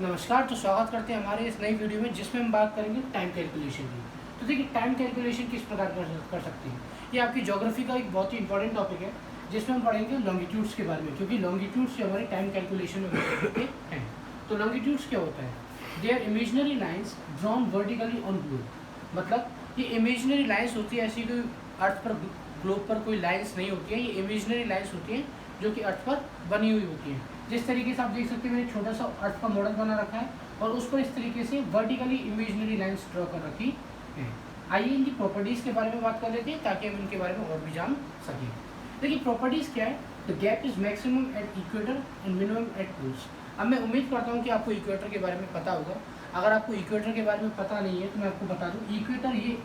नमस्कार। तो स्वागत करते हैं हमारे इस नई वीडियो में, जिसमें हम बात करेंगे टाइम कैलकुलेशन की। तो देखिए, टाइम कैलकुलेशन किस प्रकार कर सकते हैं। ये आपकी ज्योग्राफी का एक बहुत ही इंपॉर्टेंट टॉपिक है, जिसमें हम पढ़ेंगे लॉन्गिट्यूड्स के बारे में, क्योंकि लॉन्गिट्यूड्स जो हमारे टाइम कैलकुलेशन में होते हैं। तो लॉन्गिट्यूड्स क्या होता है? They are imaginary lines drawn vertically on globe. मतलब ये इमेजिनरी लाइन्स होती है, ऐसी कोई अर्थ पर ग्लोब पर कोई लाइन्स नहीं होती है। ये इमेजिनरी लाइन्स होती हैं जो कि अर्थ पर बनी हुई होती हैं। जिस तरीके से आप देख सकते हैं, मैंने छोटा सा अर्थ का मॉडल बना रखा है और उस पर इस तरीके से वर्टिकली इमेजिनरी लाइन्स ड्रॉ कर रखी है। आइए इनकी प्रॉपर्टीज़ के बारे में बात कर लेते हैं, ताकि हम इनके बारे में और भी जान सकें। देखिए, प्रॉपर्टीज़ क्या है? The gap is maximum at equator and minimum at poles. अब मैं उम्मीद करता हूँ कि आपको इक्वेटर के बारे में पता होगा। अगर आपको इक्वेटर के बारे में पता नहीं है तो मैं आपको बता दूँ, इक्वेटर ये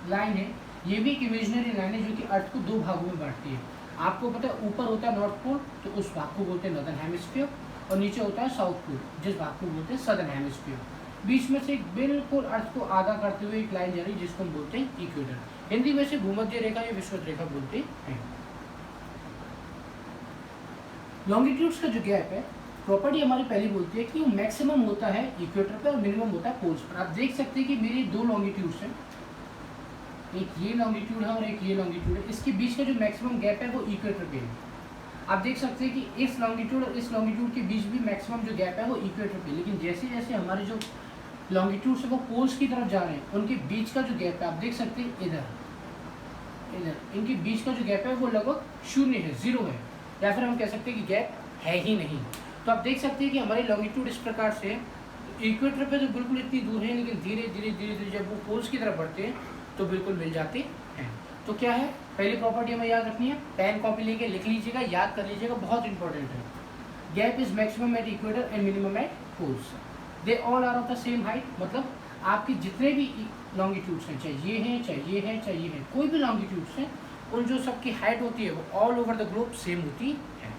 लाइन है, ये भी एक इमेजिनरी लाइन है जो कि अर्थ को दो भागों में बांटती है। आपको पता है, ऊपर होता है नॉर्थ पोल, तो उस भाग को बोलते हैं नॉर्दर्न हेमिस्फीयर, और नीचे होता है साउथ पोल, जिस भाग को बोलते हैं सदर्न हेमिस्फीयर। बीच में से बिल्कुल अर्थ को आधा करते हुए एक लाइन जा रही है, जिसको हम बोलते हैं इक्वेटर। हिंदी में से भूमध्य रेखा या विषुवत रेखा बोलते हैं। लॉन्गिट्यूड्स का जो गैप है, प्रॉपर्टी हमारी पहली बोलती है कि वो मैक्सिमम होता है इक्वेटर पे और मिनिमम होता है पोल्स पर। आप देख सकते हैं कि मेरी दो लॉन्गिट्यूड्स हैं, एक ये लॉन्गिट्यूड है और एक ये लॉन्गिट्यूड है। इसके बीच का जो मैक्सिमम गैप है वो इक्वेटर पे है। आप देख सकते हैं कि इस लॉन्गिट्यूड और इस लॉन्गिट्यूड के बीच भी मैक्सिमम जो गैप है वो इक्वेटर पे। लेकिन जैसे जैसे हमारे जो लॉन्गिट्यूड्स है वो पोल्स की तरफ जा रहे हैं, उनके बीच का जो गैप है, आप देख सकते हैं इधर इनके बीच का जो गैप है वो लगभग शून्य है, जीरो है, या फिर हम कह सकते हैं कि गैप है ही नहीं। तो आप देख सकते हैं कि हमारी लॉन्गिट्यूड इस प्रकार से इक्वेटर पे तो बिल्कुल इतनी दूर है, लेकिन धीरे धीरे धीरे धीरे जब वो पोल्स की तरफ बढ़ते हैं तो बिल्कुल मिल जाते हैं। तो क्या है, पहली प्रॉपर्टी हमें याद रखनी है। पेन कॉपी लेके लिख लीजिएगा, याद कर लीजिएगा, बहुत इंपॉर्टेंट है। Gap is maximum at equator and minimum at poles. They all are of the same height. मतलब आपकी जितने भी लॉन्गिट्यूड्स हैं, चाहे ये हैं, चाहे ये हैं, चाहे ये हैं, कोई भी लॉन्गिट्यूड्स हैं, उन जो सबकी हाइट होती है वो all over the globe same होती है।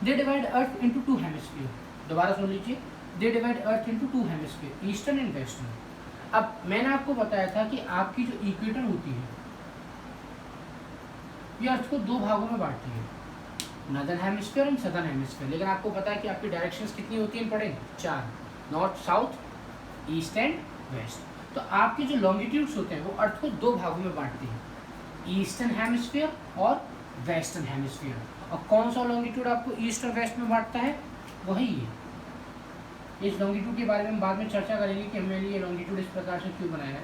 They divide earth into two hemisphere. दोबारा सुन लीजिए, they divide earth into two hemisphere, eastern and western. अब मैंने आपको बताया था कि आपकी जो इक्वेटर होती है ये अर्थ को दो भागों में बांटती है, northern hemisphere and southern hemisphere. लेकिन आपको पता है कि आपकी डायरेक्शंस कितनी होती हैं? पढ़ें, चार, north, south, east and west. तो आपके जो लॉन्गिट्यूड्स होते हैं वो अर्थ को दो भागों में बांटती है, ईस्टर्न हेमिस्फीयर और वेस्टर्न हेमिस्फीयर। और कौन सा लॉन्गिट्यूड आपको ईस्ट और वेस्ट में बांटता है? वही है। इस लॉन्गिट्यूड के बारे में हम बाद में चर्चा करेंगे कि हमने ये लॉन्गिट्यूड इस प्रकार से क्यों बनाया है।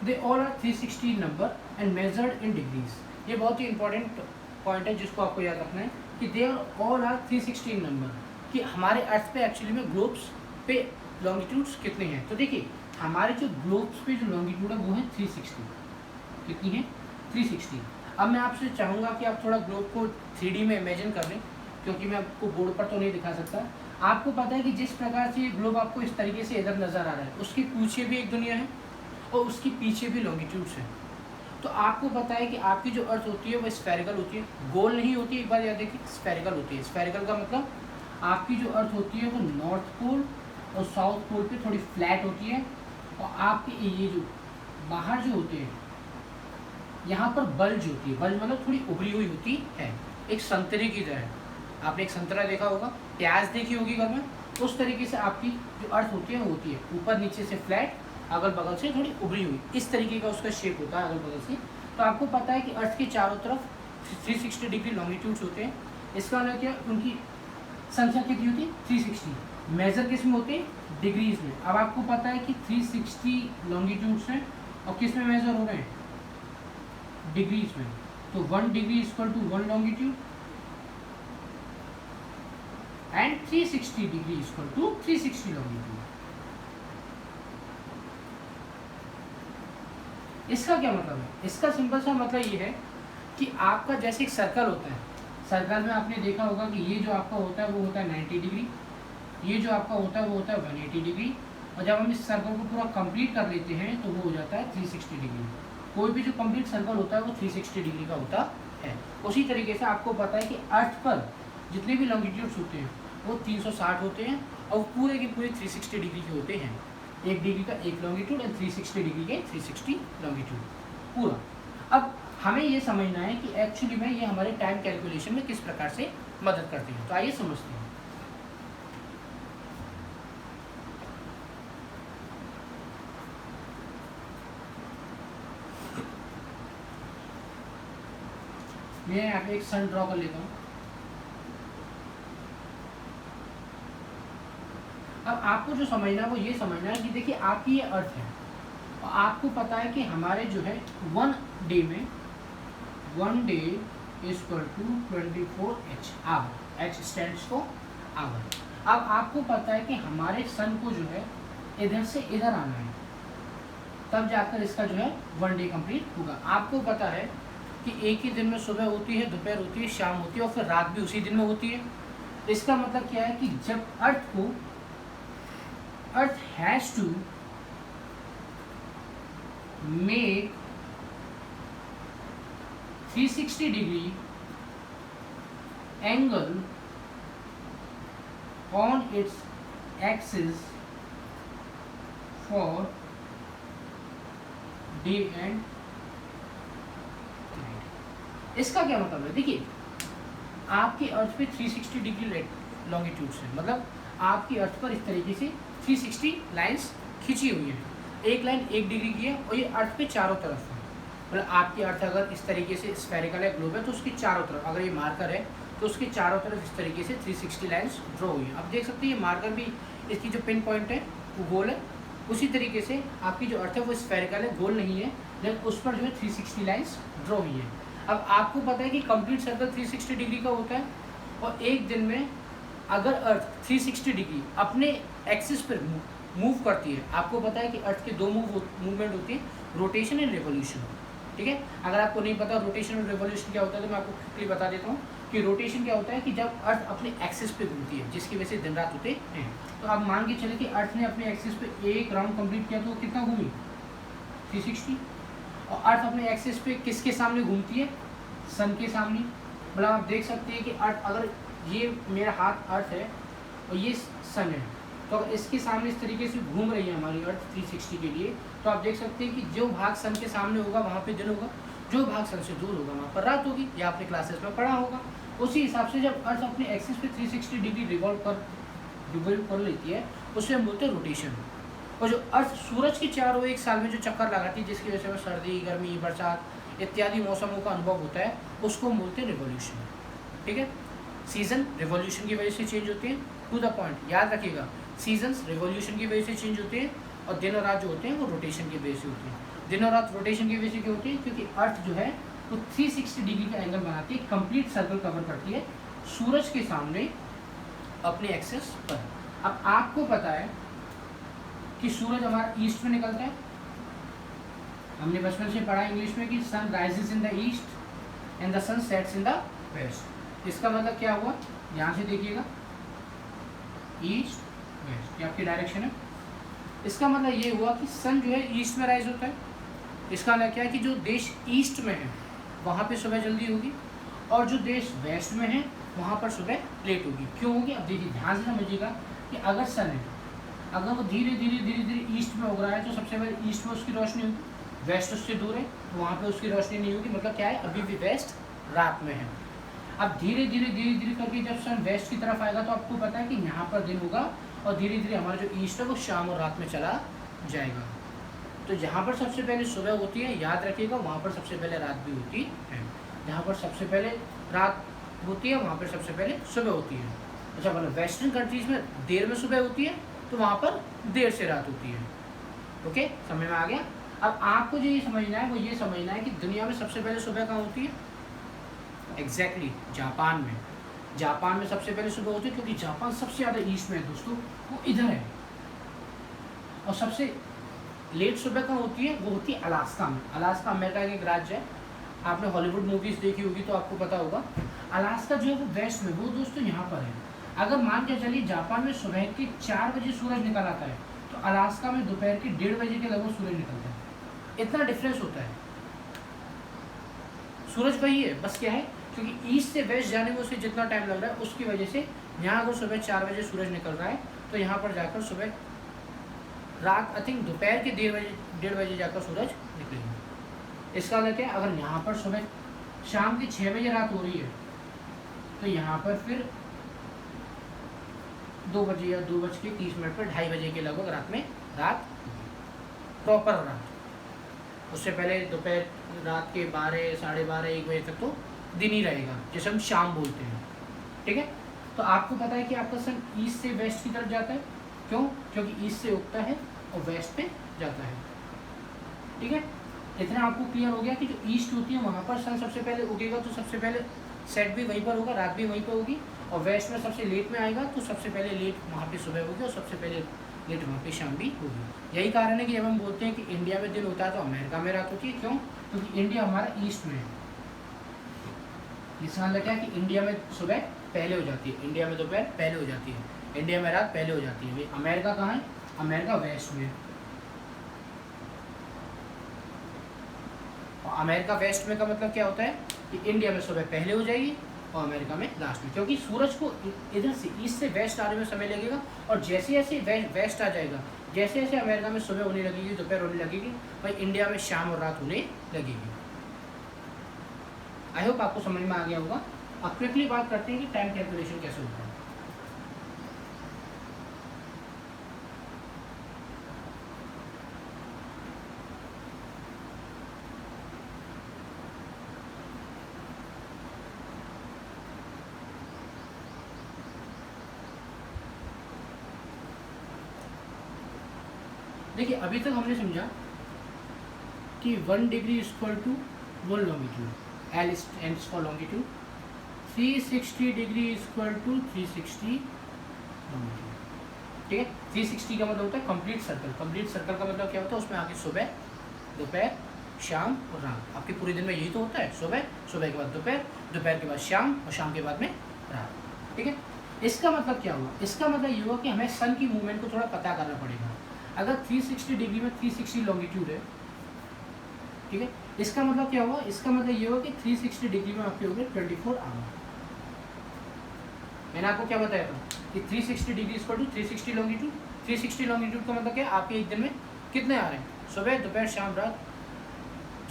They all are 360 number and measured in degrees. ये बहुत ही इंपॉर्टेंट पॉइंट है जिसको आपको याद रखना है कि दे ऑल आर 360 नंबर, कि हमारे अर्थ पे एक्चुअली में ग्लोब्स पे लॉन्गिट्यूड्स कितने हैं। तो देखिए, हमारे जो ग्लोब्स पे जो लॉन्गिट्यूड है वो है 360। कितनी है? 360। अब मैं आपसे चाहूँगा कि आप थोड़ा ग्लोब को 3D में इमेजिन कर लें, क्योंकि मैं आपको बोर्ड पर तो नहीं दिखा सकता। आपको पता है कि जिस प्रकार से ये ग्लोब आपको इस तरीके से इधर नज़र आ रहा है, उसके पीछे भी एक दुनिया है और उसके पीछे भी लॉन्गिट्यूड्स हैं। तो आपको पता है कि आपकी जो अर्थ होती है वो स्फेरिकल होती है, गोल नहीं होती है। एक बार याद देखिए, स्फेरिकल होती है। स्फेरिकल का मतलब आपकी जो अर्थ होती है वो नॉर्थ पोल और साउथ पोल पे थोड़ी फ्लैट होती है, और आपकी ये जो बाहर जो होते हैं यहाँ पर बल्ज होती है। बल्ज मतलब थोड़ी उभरी हुई होती है, एक संतरे की तरह। आपने एक संतरा देखा होगा, प्याज देखी होगी घर में, उस तरीके से आपकी जो अर्थ होती है वो होती है, ऊपर नीचे से फ्लैट, अगल बगल से थोड़ी उभरी हुई, इस तरीके का उसका शेप होता है अगल बगल से। तो आपको पता है कि अर्थ के चारों तरफ 360 डिग्री लॉन्गिट्यूड्स होते हैं। इसका मतलब क्या, उनकी संख्या कितनी होती है? 360। मेजर किस में होते हैं? डिग्रीज में। अब आपको पता है कि 360 लॉन्गिट्यूड्स हैं और किस में मेजर हो रहे हैं? डिग्रीज में। तो 1 degree equal to 1 longitude and 360 degree equal to 360 longitude. इसका क्या मतलब है? इसका सिंपल सा मतलब ये है कि आपका जैसे एक सर्कल होता है, सर्कल में आपने देखा होगा कि ये जो आपका होता है वो होता है 90 डिग्री, ये जो आपका होता है वो होता है 180 डिग्री, और जब हम इस सर्कल को पूरा कंप्लीट कर लेते हैं तो वो हो जाता है 360 डिग्री। कोई भी जो कंप्लीट सर्कल होता है वो 360 डिग्री का होता है। उसी तरीके से आपको पता है कि अर्थ पर जितने भी लॉन्गिट्यूड्स होते हैं वो 360 होते हैं, और पूरे के पूरे 360 डिग्री के होते हैं। 1 डिग्री का एक लॉन्गिट्यूड एंड 360 डिग्री के 360 लॉन्गिट्यूड पूरा। अब हमें ये समझना है कि एक्चुअली में ये हमारे टाइम कैलकुलेशन में किस प्रकार से मदद करते हैं। तो आइए समझते हैं। मैं यहाँ पे एक सन ड्रॉ कर लेता हूँ। अब आपको जो समझना है वो ये समझना है कि देखिए आपकी ये अर्थ है और आपको पता है कि हमारे जो है 1 डे में 1 day equal to 24 hour, H stands for hour. अब आपको पता है कि हमारे सन को जो है इधर से इधर आना है, तब जाकर इसका जो है 1 डे कंप्लीट होगा। आपको पता है कि एक ही दिन में सुबह होती है, दोपहर होती है, शाम होती है और फिर रात भी उसी दिन में होती है। इसका मतलब क्या है कि जब earth has to make 360 degree angle on its axis for day and night। इसका क्या मतलब है? देखिए आपकी अर्थ पे 360 डिग्री लॉन्गिट्यूड से, मतलब आपकी अर्थ पर इस तरीके से 360 लाइंस खींची हुई है। एक लाइन 1 डिग्री की है और ये अर्थ पे चारों तरफ है। मतलब आपकी अर्थ अगर इस तरीके से स्फेरिकल है, ग्लोब है, तो उसकी चारों तरफ, अगर ये मार्कर है तो उसके चारों तरफ इस तरीके से 360 लाइंस ड्रॉ हुई है। अब देख सकते हैं ये मार्कर भी, इसकी जो पिन पॉइंट है वो गोल है। उसी तरीके से आपकी जो अर्थ है वो स्फेरिकल है, गोल नहीं है, लेकिन उस पर जो है 360 लाइंस ड्रॉ हुई है। अब आपको पता है कि कंप्लीट सर्कल 360 डिग्री का होता है और एक दिन में अगर अर्थ 360 डिग्री अपने एक्सिस पर मूव करती है, आपको पता है कि अर्थ के 2 मूवमेंट होती है, रोटेशन एंड रेवोल्यूशन। ठीक है, अगर आपको नहीं पता रोटेशन और रेवोल्यूशन क्या होता है तो मैं आपको क्विकली बता देता हूँ कि रोटेशन क्या होता है कि जब अर्थ अपने एक्सिस पे घूमती है, जिसकी वजह से दिन रात होते हैं। तो आप मान के चले कि अर्थ ने अपने एक्सिस पे एक राउंड कंप्लीट किया तो वो कितना घूमी? 360। और अर्थ अपने एक्सिस पे किसके सामने घूमती है? सन के सामने। मतलब आप देख सकते हैं कि अर्थ, अगर ये मेरा हाथ अर्थ है और ये सन है, तो अगर इसके सामने इस तरीके से घूम रही है हमारी अर्थ 360 के लिए, तो आप देख सकते हैं कि जो भाग सन के सामने होगा वहाँ पे दिन होगा, जो भाग सन से दूर होगा वहाँ पर रात होगी। या आपने क्लासेस में पढ़ा होगा। उसी हिसाब से जब अर्थ अपने एक्सिस पे 360 डिग्री रिवॉल्व कर लेती है, उसे हम बोलते हैं रोटेशन। और जो अर्थ सूरज के चारों एक साल में जो चक्कर लगाती है, जिसकी वजह से हमें सर्दी, गर्मी, बरसात इत्यादि मौसमों का अनुभव होता है, उसको हम बोलते हैं रिवॉल्यूशन। ठीक है, सीजन रिवॉल्यूशन की वजह से चेंज होते हैं। टू द पॉइंट याद रखिएगा, सीजन्स रिवॉल्यूशन की वजह से चेंज होते हैं और दिन और रात जो होते हैं वो रोटेशन की वजह से होते हैं। दिन और रात रोटेशन की वजह से क्यों होती है? क्योंकि अर्थ जो है वो 360 डिग्री का एंगल बनाती है, कंप्लीट सर्कल कवर करती है सूरज के सामने अपने एक्सेस पर। अब आपको पता है कि सूरज हमारा ईस्ट में निकलता है। हमने बचपन से पढ़ा इंग्लिश में कि sun rises in the east and the sun sets in the west. इसका मतलब क्या हुआ? यहाँ से देखिएगा, ईस्ट वेस्ट, ये आपकी डायरेक्शन है। इसका मतलब ये हुआ कि सन जो है ईस्ट में राइज होता है। इसका मतलब क्या है कि जो देश ईस्ट में है वहाँ पे सुबह जल्दी होगी और जो देश वेस्ट में है वहाँ पर सुबह लेट होगी। क्यों होगी? अब देखिए ध्यान से समझिएगा कि अगर सन है, अगर वो धीरे धीरे ईस्ट में उग रहा है तो सबसे पहले ईस्ट में उसकी रोशनी होगी। वेस्ट उससे दूर है तो वहाँ पे उसकी रोशनी नहीं होगी। मतलब क्या है? अभी भी वेस्ट रात में है। अब धीरे धीरे करके जब सन वेस्ट की तरफ आएगा तो आपको पता है कि यहाँ पर दिन होगा और धीरे धीरे हमारा जो ईस्ट है वो शाम और रात में चला जाएगा। तो जहाँ पर सबसे पहले सुबह होती है, याद रखिएगा, वहाँ पर सबसे पहले रात भी होती है। जहाँ पर सबसे पहले रात होती है वहाँ पर सबसे पहले सुबह होती है। अच्छा, मतलब वेस्टर्न कंट्रीज में देर में सुबह होती है तो वहाँ पर देर से रात होती है। ओके, समझ में आ गया? अब आपको जो ये समझना है वो ये समझना है कि दुनिया में सबसे पहले सुबह कहाँ होती है? एग्जैक्टली जापान में। जापान में सबसे पहले सुबह होती है क्योंकि जापान सबसे ज़्यादा ईस्ट में है दोस्तों, वो इधर है। और सबसे लेट सुबह कहाँ होती है? वो होती है अलास्का में। अलास्का अमेरिका का एक राज्य है। आपने हॉलीवुड मूवीज़ देखी होगी तो आपको पता होगा। अलास्का जो है वो वेस्ट में, वो दोस्तों यहाँ पर है। अगर मान के चलिए जापान में सुबह के 4 बजे सूरज निकल आता है तो अलास्का में दोपहर के 1:30 बजे के लगभग सूरज निकलता है। इतना डिफरेंस होता है। सूरज वही है, बस क्या है, क्योंकि ईस्ट से वेस्ट जाने में उसे जितना टाइम लग रहा है उसकी वजह से यहाँ अगर सुबह 4 बजे सूरज निकल रहा है तो यहाँ पर जाकर सुबह रात आई थिंक दोपहर के 1:30 बजे जाकर सूरज निकलेगा। इसका मतलब क्या है? अगर यहाँ पर सुबह शाम के 6 बजे रात हो रही है तो यहाँ पर फिर 2 बजे या 2:30 पर 2:30 बजे के लगभग रात में रात प्रॉपर रात। उससे पहले दोपहर रात के 12, 12:30, 1 बजे तक तो दिन ही रहेगा, जैसे हम शाम बोलते हैं, ठीक है। तो आपको पता है कि आपका सन ईस्ट से वेस्ट की तरफ जाता है, क्यों? क्योंकि ईस्ट से उगता है और वेस्ट पे जाता है, ठीक है। इतना आपको क्लियर हो गया कि जो ईस्ट होती है वहाँ पर सन सबसे पहले उगेगा, तो सबसे पहले सेट भी वहीं पर होगा, रात भी वहीं पर होगी, और वेस्ट में सबसे लेट में आएगा तो सबसे पहले लेट वहाँ पे सुबह होगी और सबसे पहले लेट वहाँ पे शाम भी होगी। यही कारण है कि जब हम बोलते हैं कि इंडिया में दिन होता है तो अमेरिका में रात होती है, क्यों? क्योंकि इंडिया हमारा ईस्ट में है। इसका मतलब क्या है कि इंडिया में सुबह पहले हो जाती है, इंडिया में दोपहर पहले हो जाती है, इंडिया में रात पहले हो जाती है। भाई अमेरिका कहाँ है? अमेरिका वेस्ट में। और अमेरिका वेस्ट में का मतलब क्या होता है कि इंडिया में सुबह पहले हो जाएगी और अमेरिका में लास्ट में, क्योंकि सूरज को इधर से ईस्ट से वेस्ट आने में समय लगेगा, और जैसे जैसे वेस्ट आ जाएगा, जैसे जैसे अमेरिका में सुबह होने लगेगी, दोपहर होने लगेगी, भाई इंडिया में शाम और रात होने लगेगी। आई होप आपको समझ में आ गया होगा। अब क्विकली बात करते हैं कि टाइम कैलकुलेशन कैसे होता है। देखिए अभी तक हमने समझा कि 1 degree equal to 1 longitude, L stands for longitude, 360 degree equal to 360 longitude, ठीक है। 360 का मतलब होता है कंप्लीट सर्कल। कंप्लीट सर्कल का मतलब क्या होता है? उसमें आगे सुबह, दोपहर, शाम और रात। आपके पूरे दिन में यही तो होता है, सुबह, सुबह के बाद दोपहर, दोपहर के बाद शाम और शाम के बाद में रात, ठीक है। इसका मतलब क्या हुआ? इसका मतलब ये हुआ कि हमें सन की मूवमेंट को थोड़ा पता करना पड़ेगा। अगर 360 डिग्री में 360 लॉन्गिट्यूड है, ठीक है, इसका मतलब क्या हुआ? इसका मतलब ये हुआ कि 360 डिग्री में आपके हो गए 24 आवर। मैंने आपको क्या बताया था कि 360 degree equal to 360 longitude. 360 longitude का मतलब क्या? आपके एक दिन में कितने आ रहे हैं? सुबह, दोपहर, शाम, रात,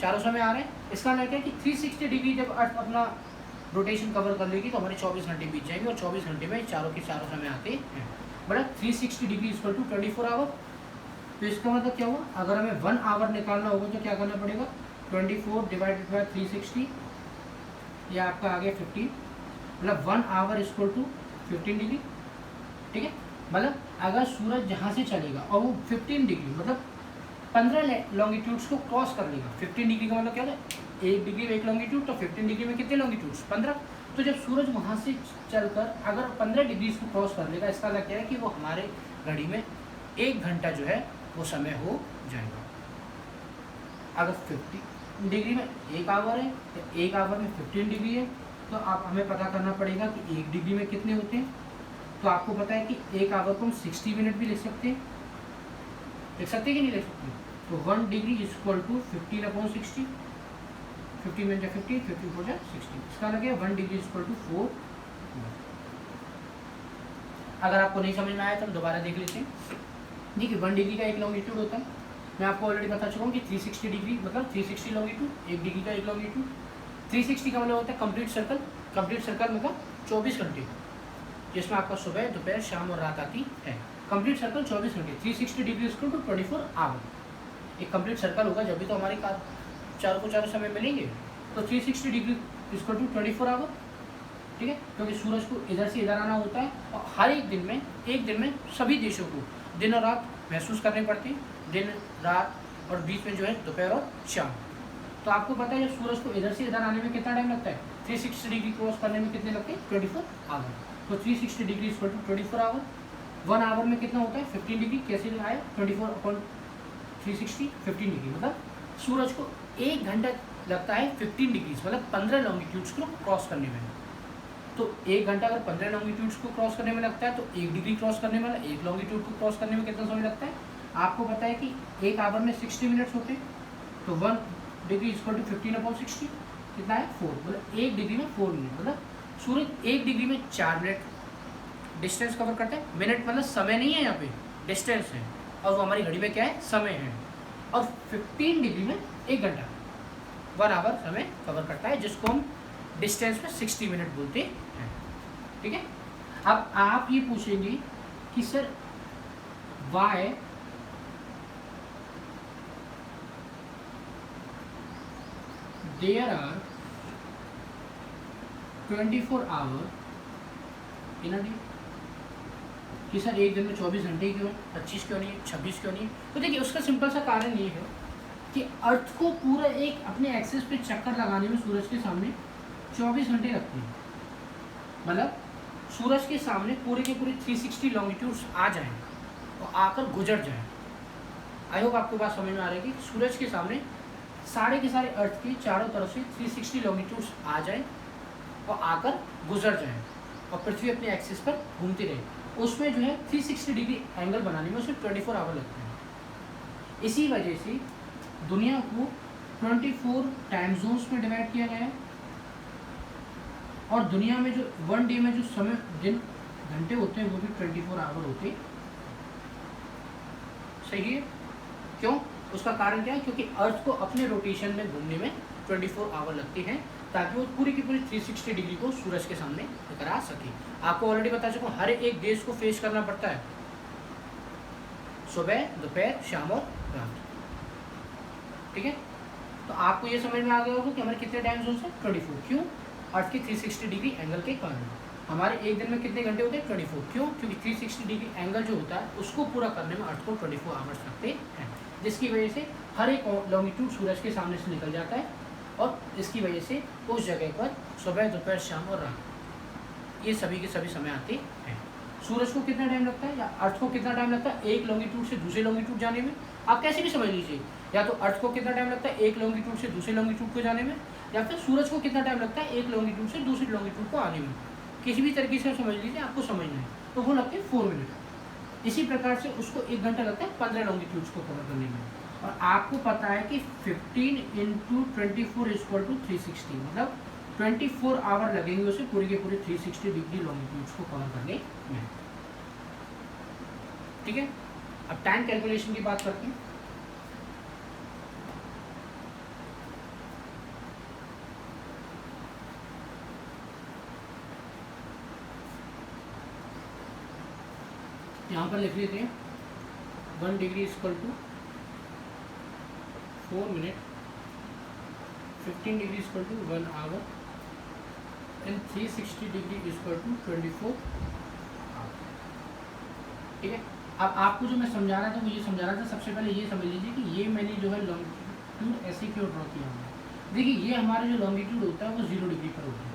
चारों समय आ रहे हैं। इसका मतलब क्या है कि 360 डिग्री जब अर्थ अपना रोटेशन कवर कर लेगी तो हमारे 24 घंटे बीत जाएंगे, और 24 घंटे में चारों के चारों समय आते हैं। मतलब 360 डिग्री इक्वल टू 24 आवर। तो इसका मतलब क्या हुआ? अगर हमें 1 आवर निकालना होगा तो क्या करना पड़ेगा? 24 डिवाइडेड बाई 360, ये आपका आ गया 15, मतलब 1 आवर इक्वल टू 15 डिग्री, ठीक है। मतलब अगर सूरज जहाँ से चलेगा और वो 15 डिग्री मतलब 15 लॉन्गिट्यूड्स को क्रॉस कर लेगा। 15 डिग्री का मतलब क्या है? 1 डिग्री में 1 लॉन्गिट्यूड, तो 15 डिग्री में कितने लॉन्गिट्यूड्स? 15। तो जब सूरज वहाँ से चलकर अगर 15 डिग्री को क्रॉस कर लेगा, इसका मतलब क्या है कि वो हमारे घड़ी में 1 घंटा जो है वो समय हो जाएगा। अगर 50 डिग्री में 1 आवर है तो 1 आवर में 15 डिग्री है, तो आप हमें पता करना पड़ेगा कि 1 डिग्री में कितने होते हैं। तो आपको पता है कि 1 आवर को हम 60 मिनट भी लिख सकते हैं, लिख सकते हैं कि नहीं लिख सकते? तो 1 डिग्री इक्वल टू 15/60, 15 में 50, 50 हो जाए 60। इसका लगे 1 डिग्री इक्वल टू 4। अगर आपको नहीं समझ में आया तो हम दोबारा देख लेते हैं। देखिए 1 डिग्री का एक लॉन्गिट्यूड होता है, मैं आपको ऑलरेडी बता चुका हूँ कि 360 डिग्री मतलब 360 लॉन्गिट्यूड, 1 डिग्री का एक लॉन्गिट्यूड। 360 का मतलब होता है कंप्लीट सर्कल। कंप्लीट सर्कल मतलब 24 घंटे, जिसमें आपका सुबह, दोपहर, शाम और रात आती है। कंप्लीट सर्कल 24 घंटे, 360 डिग्री इक्वल टू 24 आवर। एक कंप्लीट सर्कल होगा जब भी तो हमारी चारों को चारों समय मिलेंगे। तो 360 डिग्री इक्वल टू 24 आवर, ठीक है। क्योंकि सूरज को इधर से इधर आना होता है, और हर एक दिन में सभी देशों को दिन और रात महसूस करनी पड़ती है, दिन रात, और बीच में जो है दोपहर और शाम। तो आपको पता है जब सूरज को इधर से इधर आने में कितना टाइम लगता है? 360 डिग्री क्रॉस करने में कितने लगते हैं? 24 आवर। तो 360 degree equal to 24 hour. 1 hour में कितना होता है? 15 डिग्री। कैसे आया? 24/360, 15 डिग्री। मतलब सूरज को 1 घंटा लगता है 15 डिग्री मतलब 15 लॉन्गिट्यूड्स को क्रॉस करने में। तो 1 घंटा अगर 15 लॉन्गिट्यूड्स को क्रॉस करने में लगता है, तो 1 डिग्री क्रॉस करने में, 1 लॉन्गिट्यूड को क्रॉस करने में कितना समय लगता है? आपको पता है कि 1 आवर में 60 मिनट्स होते हैं, तो 1 डिग्री इक्वल टू 15/60 कितना है? 4। मतलब 1 डिग्री में 4 मिनट। मतलब सूरज 1 डिग्री में 4 मिनट डिस्टेंस कवर करता है। मिनट मतलब समय नहीं है, यहाँ पे डिस्टेंस है, और वो हमारी घड़ी में क्या है? समय है। और 15 डिग्री में 1 घंटा, 1 आवर समय कवर करता है, जिसको हम डिस्टेंस में 60 मिनट बोलते हैं, ठीक है। अब आप ये पूछेंगे कि sir why there are 24 hour in a day, कि सर एक दिन में 24 घंटे क्यों, 25 क्यों नहीं, 26 क्यों नहीं? तो देखिए उसका सिंपल सा कारण ये है कि अर्थ को पूरा एक अपने एक्सिस पे चक्कर लगाने में सूरज के सामने 24 घंटे लगते हैं। मतलब सूरज के सामने पूरे के पूरे 360 लॉन्गिट्यूड्स आ जाएं और आकर गुजर जाएं। आई होप आपको बात समझ में आ रही है कि सूरज के सामने सारे के सारे अर्थ के चारों तरफ से 360 लॉन्गिट्यूड्स आ जाएं और आकर गुजर जाएं और पृथ्वी अपने एक्सिस पर घूमती रहे। उसमें जो है 360 डिग्री एंगल बनाने में उसमें 24 आवर लगते हैं। इसी वजह से दुनिया को 24 टाइम जोन्स में डिवाइड किया गया है और दुनिया में जो वन डे में जो समय दिन घंटे होते हैं वो भी 24 आवर होते हैं। सही है? क्यों? उसका कारण क्या है? क्योंकि अर्थ को अपने रोटेशन में घूमने में 24 आवर लगते हैं ताकि वो पूरी की पूरी 360 डिग्री को सूरज के सामने करा सके। आपको ऑलरेडी बता चुका हूँ, हर एक देश को फेस करना पड़ता है सुबह, दोपहर, शाम और रात। ठीक है, तो आपको ये समझ में आ गया होगा कि हमारे कितने टाइम जोन है 24। क्यों? अर्थ के 360 डिग्री एंगल के कारण। हमारे एक दिन में कितने घंटे होते हैं 24। क्यों? क्योंकि 360 डिग्री एंगल जो होता है उसको पूरा करने में अर्थ को 24 आवर्स लगते हैं, जिसकी वजह से हर एक लॉन्गिट्यूड सूरज के सामने से निकल जाता है और इसकी वजह से उस जगह पर सुबह, दोपहर, शाम और रात ये सभी के सभी समय आते हैं। सूरज को कितना टाइम लगता है या अर्थ को कितना टाइम लगता है एक लॉन्गिट्यूड से दूसरे लॉन्गिट्यूड जाने में? आप कैसे भी समझ लीजिए, या तो अर्थ को कितना टाइम लगता है एक लॉन्गिट्यूड से दूसरे लॉन्गिट्यूड को जाने में, या फिर सूरज को कितना टाइम लगता है एक लॉन्गिट्यूड से दूसरे लॉन्गिट्यूड को आने में। किसी भी तरीके से समझ लीजिए, आपको समझना है तो वो लगते हैं 4 मिनट। इसी प्रकार से उसको 1 घंटा लगता है 15 लॉन्गिट्यूड्स को कवर करने में। और आपको पता है कि 15 × 24 = 360, मतलब 24 आवर लगेंगे उसे पूरी के पूरे 360 डिग्री लॉन्गिट्यूड्स को कवर करने में। ठीक है, अब टाइम कैलकुलेशन की बात करते हैं। यहाँ पर लिख लेते हैं 1 degree = 4 minute, 15 degree = 1 hour and 360 degree = 24 hour. ठीक है, अब आपको जो मैं समझा रहा था वो ये समझा रहा था, सबसे पहले ये समझ लीजिए कि ये मैंने जो है लॉन्गिट्यूड ऐसे क्यों ड्रॉ किया है। देखिए ये हमारा जो लॉन्गिट्यूड होता है वो 0 डिग्री पर होता है।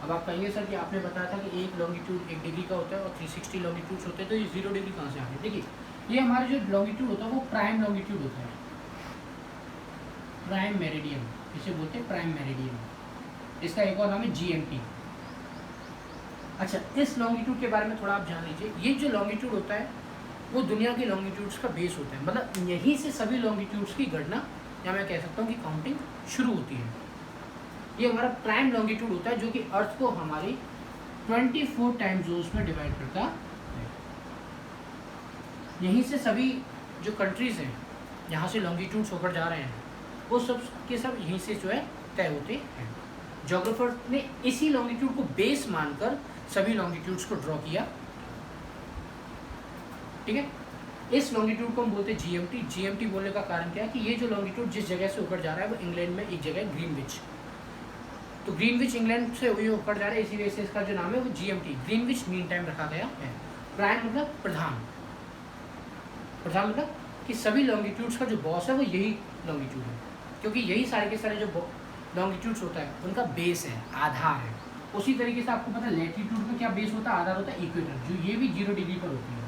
अब आप कहेंगे सर कि आपने बताया था कि एक लॉन्गिट्यूड 1 डिग्री का होता है और 360 लॉन्गिट्यूड्स होते हैं, तो ये 0 डिग्री कहाँ से आ गए? देखिए ये हमारे जो लॉन्गिट्यूड होता है वो प्राइम लॉन्गिट्यूड होता है, प्राइम मेरिडियन, इसे बोलते हैं प्राइम मेरिडियन। इसका एक और नाम है GMT। अच्छा, इस लॉन्गिट्यूड के बारे में थोड़ा आप जान लीजिए। ये जो लॉन्गिट्यूड होता है वो दुनिया के लॉन्गिट्यूड्स का बेस होता है, मतलब यहीं से सभी लॉन्गिट्यूड्स की गणना या मैं कह सकता हूँ कि काउंटिंग शुरू होती है। ये हमारा प्राइम लॉन्गिट्यूड होता है जो कि अर्थ को हमारी 24 टाइम जोन्स में डिवाइड करता है। यहीं से सभी जो कंट्रीज़ हैं यहाँ से लॉन्गिट्यूड्स होकर जा रहे हैं वो सब के सब यहीं से जो है तय होते हैं। ज्योग्राफर ने इसी लॉन्गिट्यूड को बेस मानकर सभी लॉन्गिट्यूड्स को ड्रॉ किया। ठीक है, इस लॉन्गिट्यूड को हम बोलते हैं GMT। GMT बोलने का कारण क्या है कि ये जो लॉन्गिट्यूड जिस जगह से होकर जा रहा है वो इंग्लैंड में एक जगह है ग्रीनविच, तो ग्रीनविच इंग्लैंड से हुई होकर जा रहा है, इसी वजह से इसका जो नाम है वो GMT ग्रीनविच मीन टाइम रखा गया है। प्राइम मतलब प्रधान, प्रधान मतलब कि सभी लॉन्गिट्यूड्स का जो बॉस है वो यही लॉन्गिट्यूड है, क्योंकि यही सारे के सारे जो लॉन्गिट्यूड्स होता है उनका बेस है, आधार है। उसी तरीके से आपको पता है लैटिट्यूड में क्या बेस होता है, आधार होता है इक्वेटर, जो ये भी 0 डिग्री पर होती है।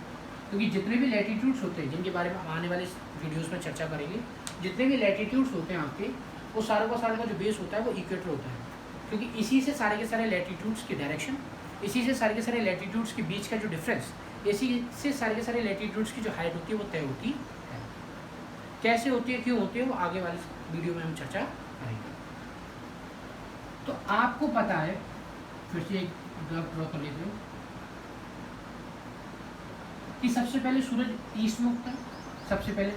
क्योंकि जितने भी लैटिट्यूड्स होते हैं जिनके बारे में हम आने वाले वीडियोस में चर्चा करेंगे, जितने भी लैटिट्यूड्स होते हैं आपके, वो सारे का जो बेस होता है वो इक्वेटर होता है, क्योंकि इसी से सारे के सारे लैटिट्यूड्स की डायरेक्शन, इसी से सारे के सारे लैटिट्यूड्स के बीच का जो डिफरेंस, इसी से सारे के सारे लैटिट्यूड्स की जो हाइट होती है वो तय होती है। कैसे होती है, क्यों होती है, वो आगे वाले वीडियो में हम चर्चा करेंगे। तो आपको पता है, फिर से एक ग्राफ ड्रॉ कर लेते हैं कि सबसे पहले सूरज ईस्ट में उगता है, सबसे पहले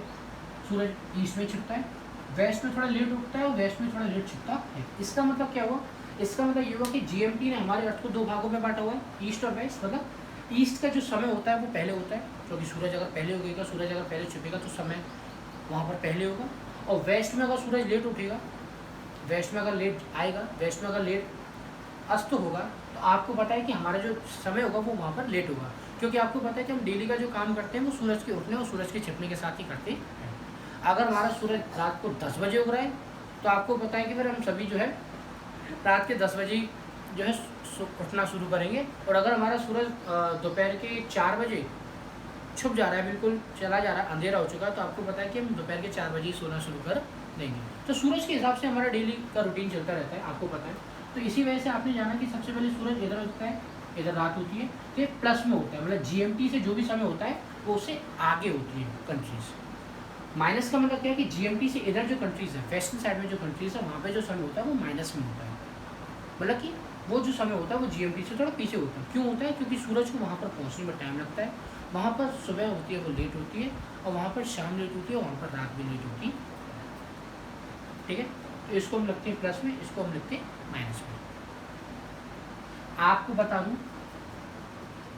सूरज ईस्ट में छिपता है, वेस्ट में थोड़ा लेट उगता है और वेस्ट में थोड़ा लेट छिपता है। इसका मतलब क्या हुआ? इसका मतलब ये हुआ कि GMT ने हमारे अर्थ को 2 भागों में बांटा हुआ है, ईस्ट और वेस्ट। मतलब ईस्ट का जो समय होता है वो पहले होता है, क्योंकि सूरज अगर पहले उगेगा, सूरज अगर पहले छिपेगा तो समय वहाँ पर पहले होगा। और वेस्ट में अगर सूरज लेट उठेगा, वेस्ट में अगर लेट आएगा, वेस्ट में अगर लेट अस्त होगा तो आपको पता है कि हमारा जो समय होगा वो वहाँ पर लेट होगा, क्योंकि आपको पता है कि हम डेली का जो काम करते हैं वो सूरज के उठने और सूरज के छिपने के साथ ही करते हैं। अगर हमारा सूरज रात को 10 बजे उग रहा है तो आपको पता है कि फिर हम सभी जो है रात के 10 बजे जो है उठना शुरू करेंगे, और अगर हमारा सूरज दोपहर के 4 बजे छुप जा रहा है, बिल्कुल चला जा रहा है, अंधेरा हो चुका है, तो आपको पता है कि हम दोपहर के 4 बजे ही सोना शुरू कर देंगे। तो सूरज के हिसाब से हमारा डेली का रूटीन चलता रहता है, आपको पता है। तो इसी वजह से आपने जाना कि सबसे पहले सूरज इधर उगता है, इधर रात होती है, तो ये प्लस में होता है, मतलब जीएमटी से जो भी समय होता है वो उससे आगे होती है कंट्रीज। माइनस का मतलब क्या है कि जीएमटी से इधर जो कंट्रीज़ है, वेस्टर्न साइड में जो कंट्रीज़ है, वहाँ पे जो समय होता है वो माइनस में होता है, मतलब कि वो जो समय होता है वो जीएमटी से थोड़ा पीछे होता है। क्यों होता है? क्योंकि सूरज को वहाँ पर पहुँचने में टाइम लगता है, वहाँ पर सुबह होती है वो लेट होती है, और वहाँ पर शाम लेट होती है, और वहाँ पर रात भी लेट होती है। ठीक है, तो इसको हम लिखते हैं प्लस में, इसको हम लिखते हैं माइनस में। आपको बता दूँ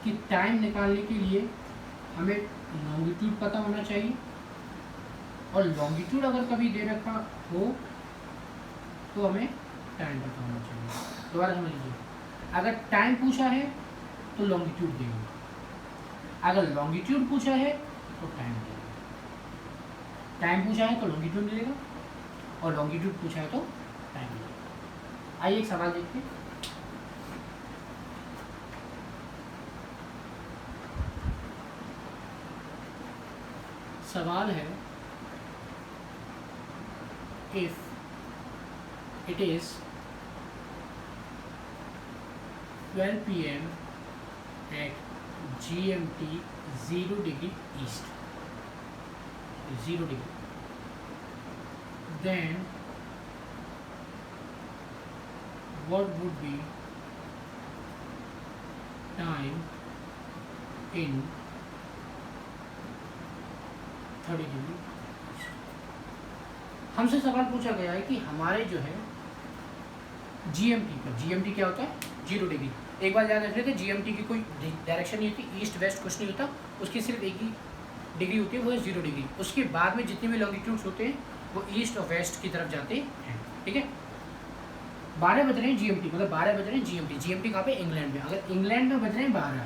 कि टाइम निकालने के लिए हमें लॉन्गिट्यूड पता होना चाहिए, और लॉन्गिट्यूड अगर कभी दे रखा हो तो हमें टाइम पता होना चाहिए। दोबारा समझ लीजिए, अगर टाइम पूछा है तो लॉन्गिट्यूड देगा, अगर लॉन्गिट्यूड पूछा है तो टाइम देगा, टाइम पूछा है तो लॉन्गिट्यूड देगा, और लॉन्गिट्यूड पूछा है तो टाइम देगा। आइए एक सवाल देखते हैं। सवाल है, if it is 12 PM at GMT 0 degree east, 0 degree, then what would be time in 30 degree? हमसे सवाल पूछा गया है कि हमारे जो है जीएमटी पर, जीएमटी क्या होता है? 0 डिग्री। एक बार याद रख लेते, जीएमटी की कोई डायरेक्शन नहीं होती, ईस्ट वेस्ट कुछ नहीं होता, उसकी सिर्फ एक ही डिग्री होती है, वो है 0 डिग्री। उसके बाद में जितने भी लॉन्गिट्यूड्स होते हैं वो ईस्ट और वेस्ट की तरफ जाते हैं। ठीक है, 12 बज रहे हैं जीएमटी, मतलब 12 बज रहे हैं जीएमटी। जीएमटी कहाँ पे? इंग्लैंड में। अगर इंग्लैंड में बज रहे हैं 12,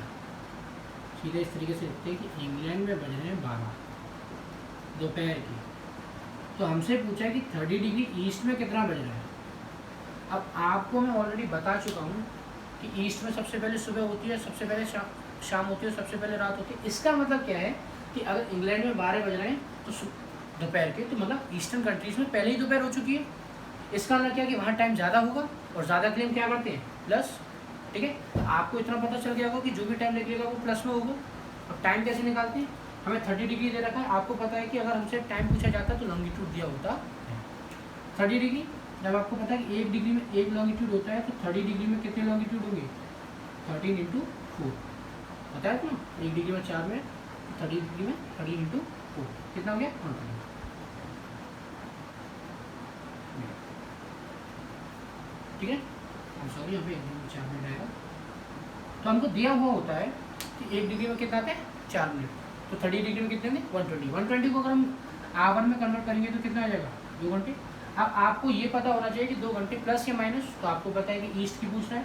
सीधे इस तरीके से लिखते हैं कि इंग्लैंड में बज रहे हैं 12 दोपहर की, तो हमसे पूछा है कि 30 डिग्री ईस्ट में कितना बज रहा है। अब आपको मैं ऑलरेडी बता चुका हूँ कि ईस्ट में सबसे पहले सुबह होती है, सबसे पहले शाम होती है, सबसे पहले रात होती है। इसका मतलब क्या है कि अगर इंग्लैंड में 12 बज रहे हैं तो दोपहर के, तो मतलब ईस्टर्न कंट्रीज़ में पहले ही दोपहर हो चुकी है। इसका मतलब क्या है कि वहाँ टाइम ज़्यादा होगा, और ज़्यादा के लिए हम क्या करते हैं? प्लस। ठीक है, तो आपको इतना पता चल गया होगा कि जो भी टाइम निकलेगा वो प्लस में होगा। अब टाइम कैसे निकालते हैं? हमें 30 डिग्री दे रखा है, आपको पता है कि अगर हमसे टाइम पूछा जाता तो लॉन्गिट्यूड दिया होता 30 डिग्री। जब आपको पता है कि 1 डिग्री में 1 लॉन्गिट्यूड होता है, तो 30 डिग्री में कितने लॉन्गिट्यूड होंगे? 13 × 4, पता है ना? 1 डिग्री में 4 मिनट, 30 डिग्री में 13 × 4 कितना हो गया? 120। ठीक है, सॉरी यहाँ पे 1 डिग्री में 4 मिनट आएगा। तो हमको दिया हुआ होता है कि 1 डिग्री में कितना आते हैं? 4 मिनट, तो 30 डिग्री में कितने होंगे? 120। 120 को अगर हम आवर में कन्वर्ट करेंगे तो कितना आ जाएगा? 2 घंटे। अब आपको ये पता होना चाहिए कि 2 घंटे प्लस या माइनस, तो आपको पता है कि ईस्ट की पूछ रहा है,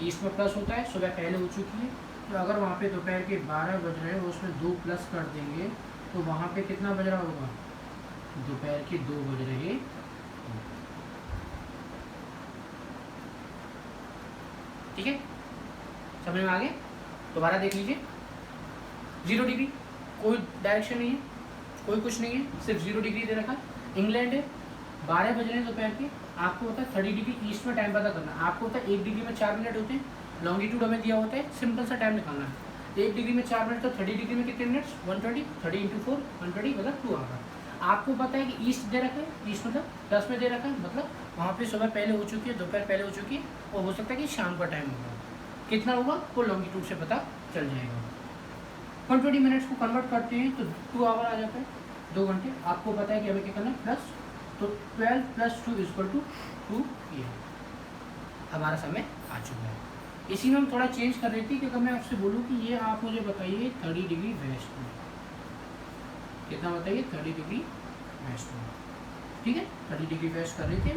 ईस्ट में प्लस होता है, सुबह पहले हो चुकी है, तो अगर वहाँ पे दोपहर के 12 बज रहे हैं उसमें 2 प्लस कर देंगे तो वहाँ पे कितना बज रहा होगा? दोपहर के 2 बज रहे। ठीक है, समझ में आ गया? दोबारा देख लीजिए, 0 डिग्री, कोई डायरेक्शन नहीं है, कोई कुछ नहीं है, सिर्फ 0 डिग्री दे रखा है। इंग्लैंड है, 12 बज रहे हैं दोपहर के, आपको होता है 30 डिग्री ईस्ट में टाइम पता करना। आपको होता है 1 डिग्री में 4 मिनट होते हैं, लॉन्गिट्यूड हमें दिया होता है, सिंपल सा टाइम निकालना है। 1 डिग्री में 4 मिनट, तो 30 डिग्री में कितने मिनट्स? 120, 30 × 4 120, मतलब 2 आवर। आपको पता है कि ईस्ट दे रखा है, ईस्ट मतलब प्लस में दे रखा है, मतलब वहाँ पे सुबह पहले हो चुकी है, दोपहर पहले हो चुकी है, और हो सकता है कि शाम का टाइम होगा। कितना होगा वो लॉन्गिट्यूड से पता चल जाएगा। 120 मिनट्स को कन्वर्ट करते हैं तो 2 आवर आ जाता है, 2 घंटे। आपको पता है कि हमें क्या करना है? प्लस, तो 12 + 2 = 2 PM हमारा समय आ चुका है। इसी में हम थोड़ा चेंज कर रही थी कि अगर मैं आपसे बोलूँ कि ये आप मुझे बताइए 30 डिग्री वेस्ट में कितना, बताइए 30 डिग्री वेस्ट में। ठीक है, 30 डिग्री वेस्ट कर रही थी।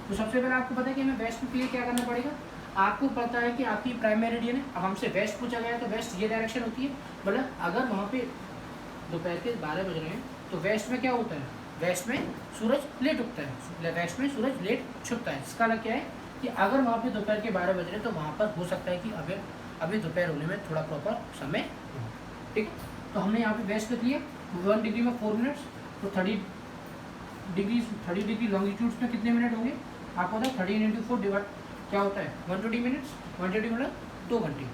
तो सबसे पहले आपको पता है कि हमें वेस्ट के लिए क्या करना पड़ेगा? आपको पता है कि आपकी प्राइम मेरिडियन है, अब हमसे वेस्ट पूछा गया है तो वेस्ट ये डायरेक्शन होती है। मतलब अगर वहाँ पे दोपहर के 12 बज रहे हैं तो वेस्ट में क्या होता है, वेस्ट में सूरज लेट उगता है, वेस्ट में सूरज लेट छुपता है। इसका मतलब क्या है कि अगर वहाँ पे दोपहर के 12 बज रहे हैं तो वहाँ पर हो सकता है कि अभी दोपहर होने में थोड़ा प्रॉपर समय हो। ठीक है, तो हमने यहाँ पे वेस्ट लिख लिया 1 डिग्री में 4 मिनट्स, तो 30 डिग्री लॉन्गिट्यूड्स में कितने मिनट होंगे आपको पता है, 30 इंटू 4 डिवाइड क्या होता है 120 मिनट्स, 120 मतलब 2 घंटे।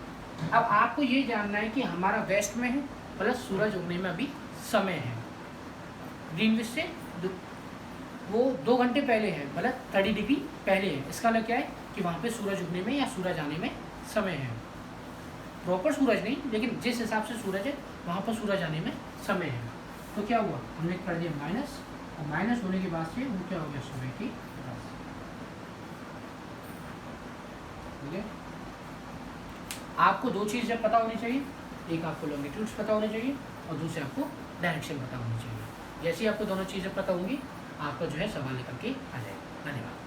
अब आपको ये जानना है कि हमारा वेस्ट में है प्लस सूरज उगने में अभी समय है, ग्रीनविच से वो 2 घंटे पहले है, मतलब 30 डिग्री पहले है। इसका मतलब क्या है कि वहाँ पे सूरज उगने में या सूरज आने में समय है, प्रॉपर सूरज नहीं लेकिन जिस हिसाब से सूरज है वहाँ पर सूरज आने में समय है। तो क्या हुआ, हमने कर दिया माइनस, और माइनस होने के बाद से वो क्या हो गया समय की राशि। ठीक है, आपको 2 चीज़ जब पता होनी चाहिए, एक आपको लॉन्गिट्यूड्स पता होने चाहिए और दूसरे आपको डायरेक्शन पता होनी चाहिए। जैसे ही आपको दोनों चीज़ें पता होंगी आपका जो है सवाल निकल के आ जाएगा। धन्यवाद।